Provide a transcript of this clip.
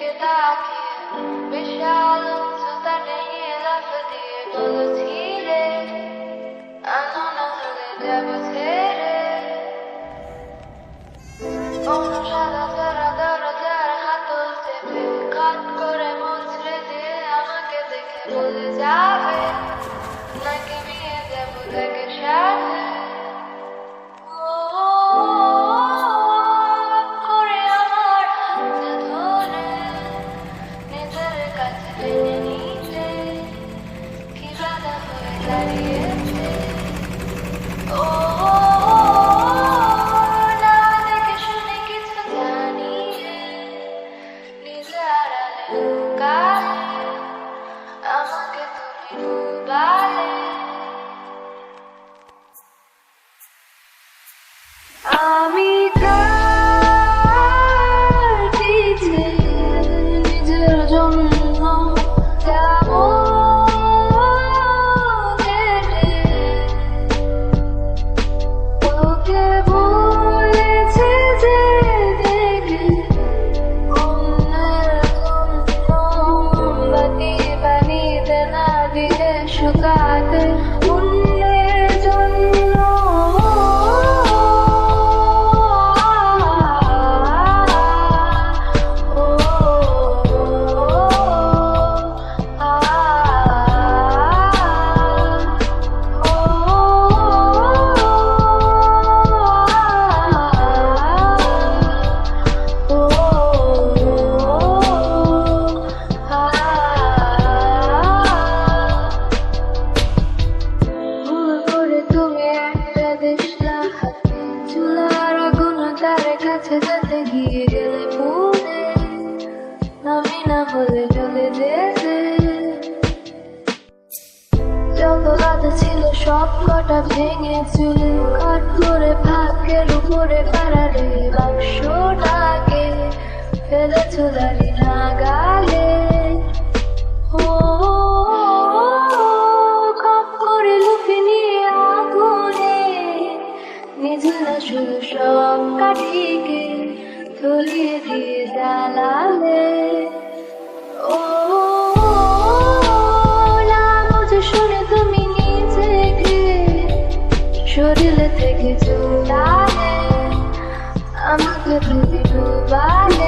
দিকে তাকিয়ে বিশাল উচ্চতা নিয়ে লাফ দিয়ে বলেছিলে আনো না হলে যাব ছেড়ে অন্য সাদা তারা দরজার হাতল চেপে কাট করে মুচড়ে দিয়ে আমাকে দেখে বলে যাবে নাকি নিয়ে যাবো তাকে সাথে করে আমার হাতটা ধরে নিজের কাছে টেনে নিতে কি বাধা হয়ে দাঁড়িয়েছে ও না দেখে শুনে কিছু জানি নিজে আড়ালে লুকালে আমাকে তুমি ডুবালে আমি কাটিতে নিজের জন্য যাব হেঁটে তোকে বলেছে যে দেখে অন্যের জন্য বাতি পানিতে না দিয়ে শুকাতে অন্যের জন্য চুলার আগুন তার কাছে যেতে গিয়ে গেলে পুড়ে আমি না হলে চলে যেতে যত কথা ছিল সব কটা ভেঙে চুলে কাট করে ভাগ্যের উপরে পাড়ারে বাক্সটাকে ফেলে চুলারি না গালে ও খপ করে লুফে নিয়ে আগুনে নিজের শুধু সব কাঠিকে ধরিয়ে দিয়ে জ্বালালে ও না বুঝে শুনে তুমি নিজেকে শরীরে থেকে চুলালে আমাকে তুমি ডুবালে